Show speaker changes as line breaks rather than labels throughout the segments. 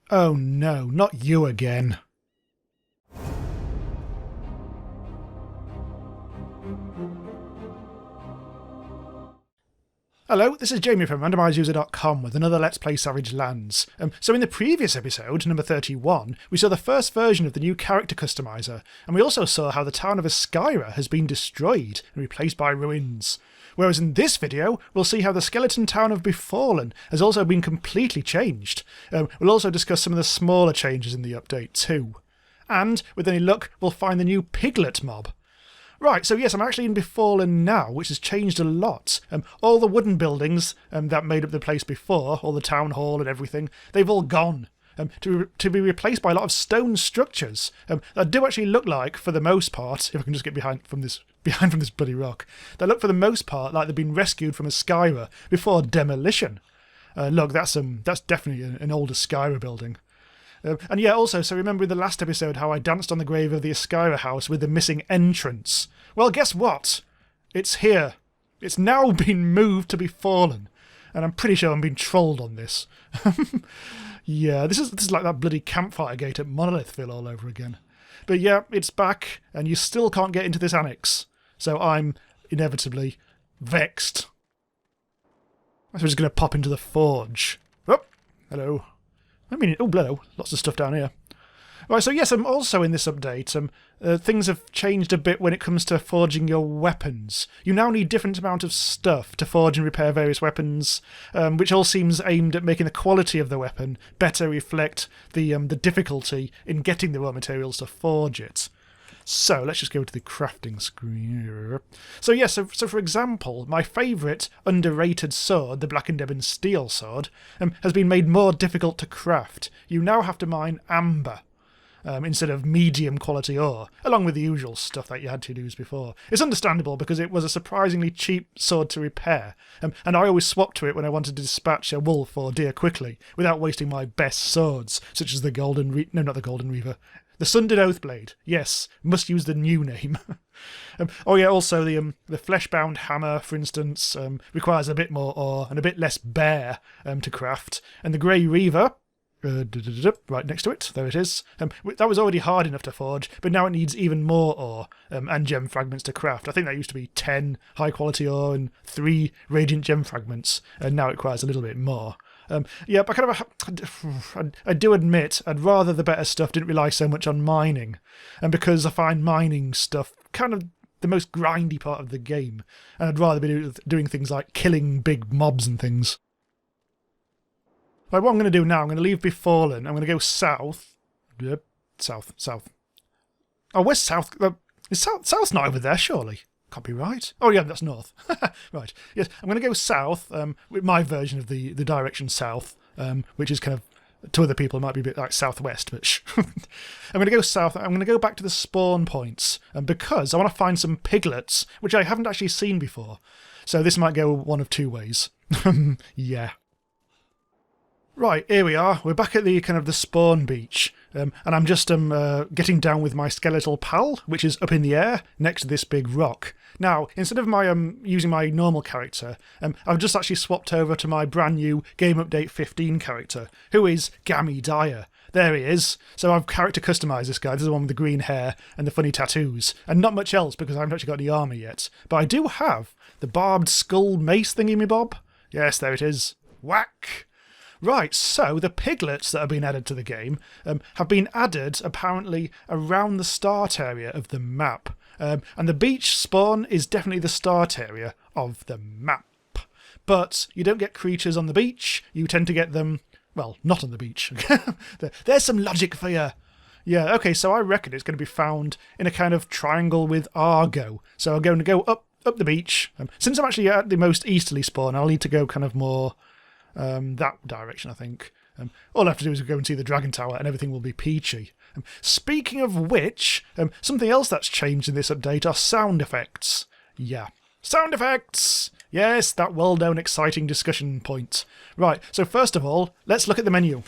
Oh no, not you again. Hello, this is Jamie from RandomiseUser.com with another Let's Play Savage Lands. So in the previous episode, number 31, we saw the first version of the new character customiser, and we also saw how the town of Oscira has been destroyed and replaced by ruins. Whereas in this video, we'll see how the skeleton town of Befallen has also been completely changed. We'll also discuss some of the smaller changes in the update too. And, with any luck, we'll find the new Piglet mob. Right, so yes, I'm actually in Befallen now, which has changed a lot. All the wooden buildings that made up the place before, all the town hall and everything, they've all gone. To be replaced by a lot of stone structures that do actually look like, for the most part, if I can just get behind from this bloody rock, they look for the most part like they've been rescued from Oscira before demolition. Look, that's definitely an old Oscira building. And yeah, also, so remember in the last episode how I danced on the grave of the Oscira house with the missing entrance? Well, guess what? It's here. It's now been moved to Befallen. And I'm pretty sure I'm being trolled on this. Yeah, this is like that bloody campfire gate at Monolithville all over again. But yeah, it's back, and you still can't get into this annex. So I'm inevitably vexed. I was just going to pop into the forge. Oh, hello. I mean, oh, hello. Lots of stuff down here. Right, so yes, I'm also in this update. Things have changed a bit when it comes to forging your weapons. You now need different amount of stuff to forge and repair various weapons, which all seems aimed at making the quality of the weapon better reflect the difficulty in getting the raw materials to forge it. So let's just go to the crafting screen. So yes, so for example, my favourite underrated sword, the Blackened Ebon Steel Sword, has been made more difficult to craft. You now have to mine amber instead of medium quality ore, along with the usual stuff that you had to use before. It's understandable because it was a surprisingly cheap sword to repair, and I always swapped to it when I wanted to dispatch a wolf or deer quickly, without wasting my best swords, such as the the Sundered Oathblade. Yes, must use the new name. Oh yeah, also the Fleshbound Hammer, for instance, requires a bit more ore and a bit less bear to craft. And the Grey Reaver, right next to it, there it is. That was already hard enough to forge, but now it needs even more ore and gem fragments to craft. I think that used to be 10 high quality ore and 3 radiant gem fragments, and now it requires a little bit more. Yeah, but I do admit I'd rather the better stuff didn't rely so much on mining, and because I find mining stuff kind of the most grindy part of the game, and I'd rather be doing things like killing big mobs and things. Right, what I'm going to do now, I'm going to leave Befallen, I'm going to go south. Yep, south. Oh, where's south? South's not over there, surely. Can't be right. Oh yeah, that's north. Right. Yes, I'm going to go south with my version of the direction south, which is kind of, to other people, it might be a bit like southwest, but I'm going to go south. I'm going to go back to the spawn points, because I want to find some piglets, which I haven't actually seen before. So this might go one of two ways. Yeah. Right, here we are. We're back at the kind of the spawn beach, and I'm just getting down with my skeletal pal, which is up in the air next to this big rock. Now, instead of my using my normal character, I've just actually swapped over to my brand new Game Update 15 character, who is Gammy Dyer. There he is. So I've character customised this guy. This is the one with the green hair and the funny tattoos, and not much else because I haven't actually got the armour yet. But I do have the barbed skull mace thingy-me-bob. Yes, there it is. Whack! Right, so the piglets that have been added to the game have been added apparently around the start area of the map. And the beach spawn is definitely the start area of the map. But you don't get creatures on the beach, you tend to get them, well, not on the beach. There's some logic for you. Yeah, okay, so I reckon it's going to be found in a kind of triangle with Argo. So I'm going to go up the beach. Since I'm actually at the most easterly spawn, I'll need to go kind of more that direction, I think. All I have to do is go and see the Dragon Tower and everything will be peachy. Speaking of which, something else that's changed in this update are sound effects. Yeah, sound effects! Yes, that well-known exciting discussion point. Right, so first of all, let's look at the menu.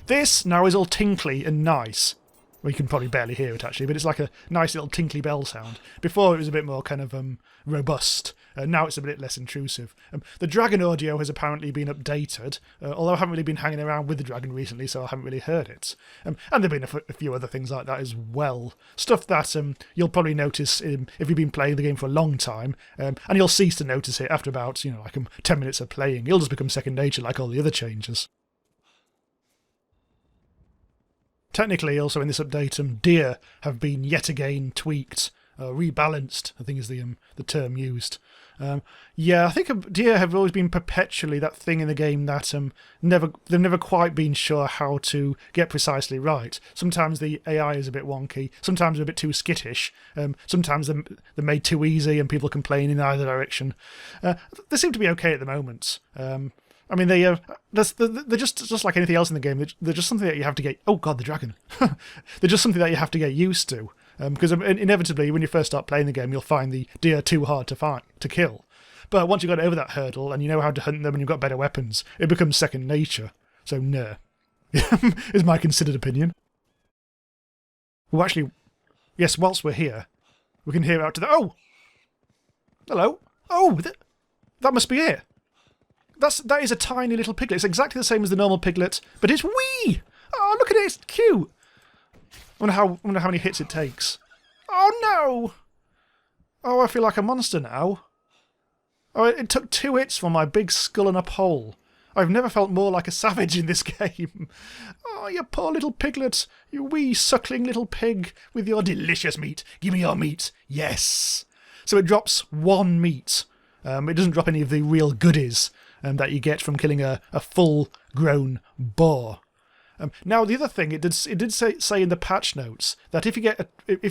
This now is all tinkly and nice. Well, you can probably barely hear it actually, but it's like a nice little tinkly bell sound. Before it was a bit more kind of robust Now it's a bit less intrusive. The dragon audio has apparently been updated, although I haven't really been hanging around with the dragon recently, so I haven't really heard it. And there have been a few other things like that as well. Stuff that you'll probably notice if you've been playing the game for a long time, and you'll cease to notice it after about, 10 minutes of playing. It'll just become second nature like all the other changes. Technically, also in this update, deer have been yet again tweaked, rebalanced, I think is the term used. I think deer have always been perpetually that thing in the game that they've never quite been sure how to get precisely right. Sometimes the AI is a bit wonky, sometimes they're a bit too skittish, sometimes they're made too easy and people complain in either direction. They seem to be okay at the moment. They're just like anything else in the game. They're just something that you have to get... Oh god, the dragon. They're just something that you have to get used to. Because inevitably, when you first start playing the game, you'll find the deer too hard to kill. But once you've got over that hurdle and you know how to hunt them and you've got better weapons, it becomes second nature. So, no. Is my considered opinion. Well, actually, yes, whilst we're here, we can hear out to the... Oh! Hello. Oh, that must be it. That is a tiny little piglet. It's exactly the same as the normal piglet, but it's wee! Oh, look at it, it's cute! I wonder how many hits it takes. Oh no! Oh, I feel like a monster now. Oh, it took 2 hits from my big skull and a pole. I've never felt more like a savage in this game. Oh, you poor little piglet. You wee suckling little pig with your delicious meat. Give me your meat. Yes! So it drops 1 meat. It doesn't drop any of the real goodies that you get from killing a full-grown boar. Now, the other thing, it did say in the patch notes that if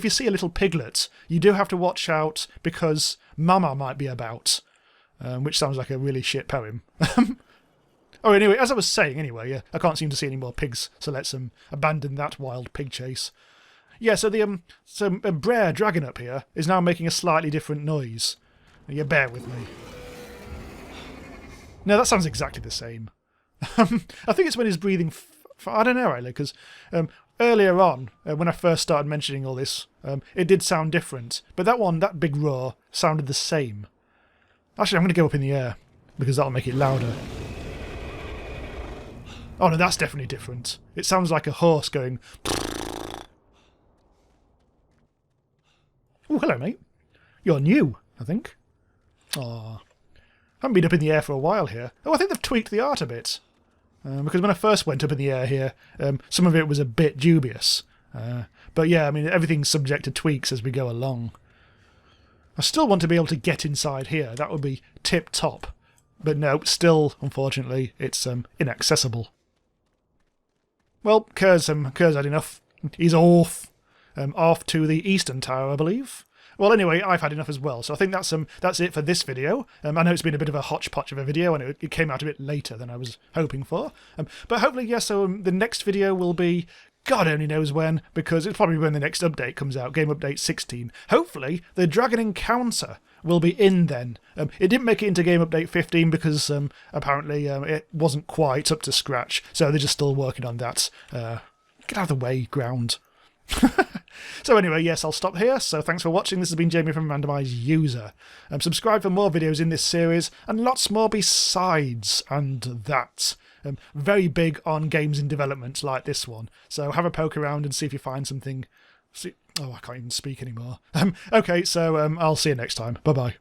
you see a little piglet, you do have to watch out because Mama might be about, which sounds like a really shit poem. Oh, anyway, as I was saying, I can't seem to see any more pigs, so let's abandon that wild pig chase. Yeah, so a Brer dragon up here is now making a slightly different noise. You bear with me. No, that sounds exactly the same. I think it's when he's breathing... I don't know, really, because earlier on, when I first started mentioning all this, it did sound different. But that big roar, sounded the same. Actually, I'm going to go up in the air, because that'll make it louder. Oh no, that's definitely different. It sounds like a horse going... Oh, hello, mate. You're new, I think. Aww. I haven't been up in the air for a while here. Oh, I think they've tweaked the art a bit. Because when I first went up in the air here, some of it was a bit dubious. But yeah, everything's subject to tweaks as we go along. I still want to be able to get inside here. That would be tip-top. But no, still, unfortunately, it's inaccessible. Well, Kerr's had enough. He's off. Off to the Eastern Tower, I believe. Well, anyway, I've had enough as well, so I think that's it for this video. I know it's been a bit of a hodgepodge of a video, and it came out a bit later than I was hoping for. But hopefully, yes, so the next video will be... God only knows when, because it's probably when the next update comes out, Game Update 16. Hopefully, the Dragon Encounter will be in then. It didn't make it into Game Update 15 because apparently it wasn't quite up to scratch, so they're just still working on that. Get out of the way, ground. So anyway, yes, I'll stop here. So thanks for watching. This has been Jamie from Randomise User. Subscribe for more videos in this series and lots more besides and that. Very big on games in development like this one. So have a poke around and see if you find something. Oh, I can't even speak anymore. Okay, so I'll see you next time. Bye-bye.